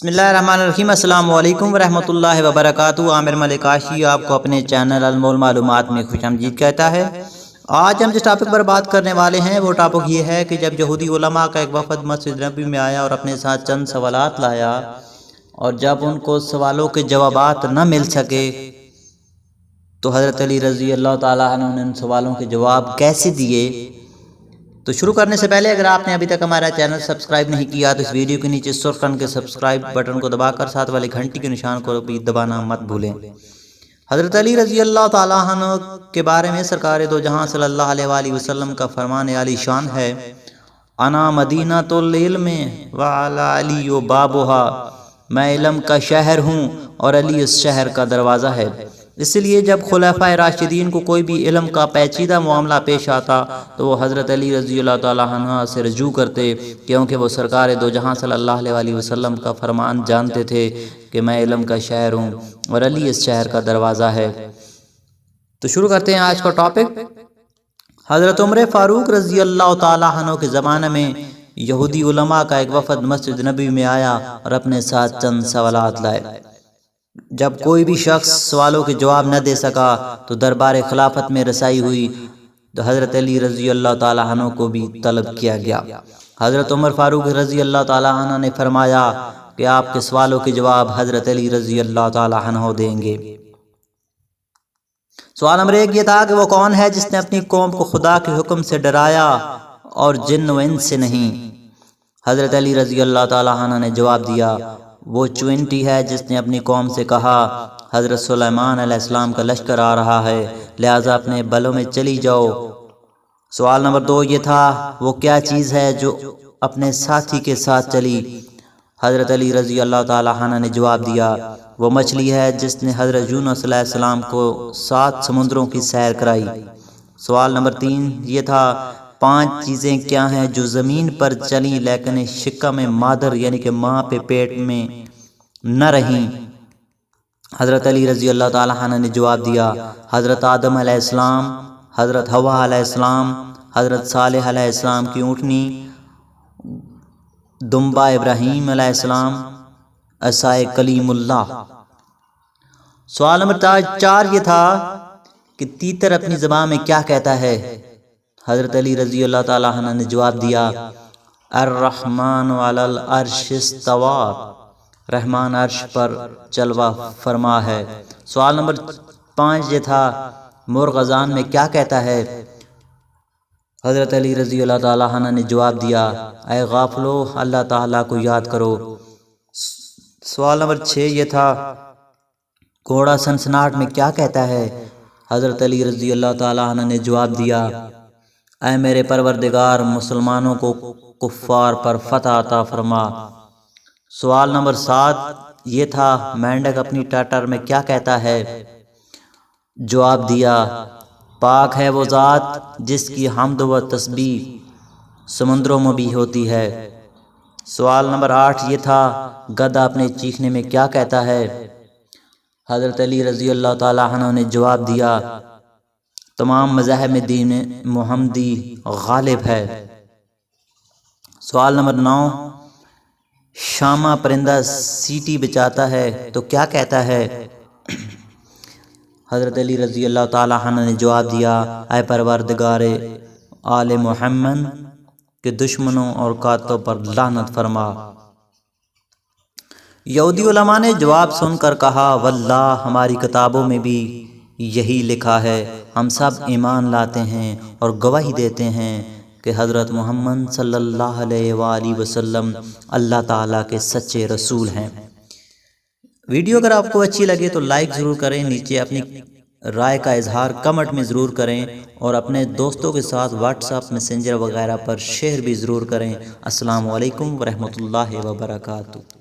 बिस्मिल्लाहिर्रहमानिर्रहीम। अस्सलाम वालेकुम वरहमतुल्लाहि वबरकातुहू। आमिर मलिक आशी आपको अपने चैनल अनमोल मालूमात में खुशामदीद कहता है। आज हम जिस टॉपिक पर बात करने वाले हैं वो टॉपिक ये है कि जब यहूदी उलमा का एक वफद मस्जिद नबी में आया और अपने साथ चंद सवालात लाया, और जब उनको सवालों के जवाबात न मिल सके तो हज़रत अली रज़ी अल्लाह ताला अन्हु ने उन सवालों के जवाब कैसे दिए। तो शुरू करने से पहले अगर आपने अभी तक हमारा चैनल सब्सक्राइब नहीं किया तो इस वीडियो के नीचे सुर्ख रंग के सब्सक्राइब बटन को दबाकर साथ वाले घंटी के निशान को भी दबाना मत भूलें। हज़रत अली रज़ी अल्लाह ताला अन्हु के बारे में सरकार दो जहां सल्लल्लाहु अलैहि वसल्लम का फरमान आली शान है, अना मदीनतुल इल्म व अला अली बाबुहा, मैं इल्म का शहर हूँ और अली उस शहर का दरवाज़ा है। इसलिए जब खुलफाए राशिदीन को कोई भी इल्म का पेचीदा मामला पेश आता तो वो हज़रत अली रज़ी अल्लाह ताला अन्हु से रजू करते, क्योंकि वो सरकार दो जहां सल्लल्लाहु अलैहि वसल्लम का फरमान जानते थे कि मैं इल्म का शहर हूँ और अली इस शहर का दरवाज़ा है। तो शुरू करते हैं आज का टॉपिक। हज़रत उमर फ़ारूक रज़ी अल्लाह ताला अन्हु के ज़माने में यहूदी उलमा का एक वफद मस्जिद नबी में आया और अपने साथ चंद सवालात लाए। जब कोई भी शख्स सवालों के जवाब न दे सका तो दरबार खिलाफत में रसाई हुई तो हज़रत अली रज़ी अल्लाह ताला अन्हु को भी तलब किया गया। हज़रत उमर फ़ारूक रज़ी अल्लाह ताला अन्हु ने फरमाया कि आपके सवालों के जवाब हज़रत अली रज़ी अल्लाह ताला अन्हु देंगे। सवाल नंबर 1 ये था कि वो कौन है जिसने अपनी कौम को खुदा के हुक्म से डराया और जिन्न व इंस से नहीं। हज़रत अली रज़ी अल्लाह ताला अन्हु ने जवाब दिया, वो चुनौती है जिसने अपनी कौम से कहा, हज़रत सुलेमान अलैहिस्सलाम का लश्कर आ रहा है, लिहाजा अपने बलों में चली जाओ। सवाल नंबर 2 ये था, वो क्या चीज़ है जो अपने साथी के साथ चली। हज़रत अली रज़ी अल्लाह ताला अन्हु ने जवाब दिया, वो मछली है जिसने हज़रत यूनुस अलैहिस्सलाम को 7 समुद्रों की सैर कराई। सवाल नंबर 3 ये था, 5 चीज़ें क्या हैं जो ज़मीन पर चली लेकिन शिक्का में मादर यानी कि माँ पे पेट में न रहीं। हज़रत अली रज़ी अल्लाह ताला अन्हु ने जवाब दिया, हज़रत आदम अलैहिस्सलाम, हज़रत हवा अलैहिस्सलाम, हज़रत सालेह अलैहिस्सलाम की ऊँटनी, दुम्बा इब्राहीम अलैहिस्सलाम, असाए कलीमुल्लाह। सवाल नंबर 4 ये था कि तीतर अपनी ज़बान में क्या कहता है। हज़रत अली रज़ी अल्लाह ताला अन्हु ने जवाब दिया, अर्रहमान अलल अर्श इस्तवा, रहमान अर्श पर चलवा फरमा है। सवाल नंबर 5 ये था, मुर्ग़ अज़ान में क्या कहता है। हज़रत अली रज़ी अल्लाह ताला अन्हु ने जवाब दिया, ऐ गाफ़िलो अल्लाह ताला को याद करो। सवाल नंबर 6 ये था, घोड़ा सनसनाहट में क्या कहता है। हज़रत अली रज़ी अल्लाह ताला अन्हु ने जवाब दिया, ऐ मेरे परवरदिगार मुसलमानों को कुफ़ार पर फ़तह अता फरमा। सवाल नंबर 7 ये था, मेंढक अपनी टाटर में क्या कहता है। जवाब दिया, पाक है वो ज़ात जिसकी हम्द व तस्बीह समुद्रों में भी होती है। सवाल नंबर 8 ये था, गधा अपने चीखने में क्या कहता है। हज़रत अली रज़ी अल्लाह ताला अन्हु ने जवाब दिया, तमाम मज़ाहिब में दीन मुहम्मदी गालिब है। सवाल नंबर 9, शामा परिंदा सीटी बचाता है तो क्या कहता है। हज़रत अली रज़ी अल्लाह ताला अन्हु ने जवाब दिया, ऐ परवरदिगार आले मुहम्मद के दुश्मनों और कातों पर लानत फरमा। यहूदी उलमा ने जवाब सुनकर कहा, वल्लाह हमारी किताबों में भी यही लिखा है, हम सब ईमान लाते हैं और गवाही देते हैं कि हज़रत मोहम्मद सल्लल्लाहु अलैहि वसल्लम अल्लाह ताला के सच्चे रसूल हैं। वीडियो अगर आपको अच्छी लगे तो लाइक ज़रूर करें, नीचे अपनी राय का इजहार कमेंट में ज़रूर करें और अपने दोस्तों के साथ व्हाट्सएप मैसेंजर वगैरह पर शेयर भी ज़रूर करें। अस्सलामु अलैकुम वरहमतुल्लाहि वबरकातुहू।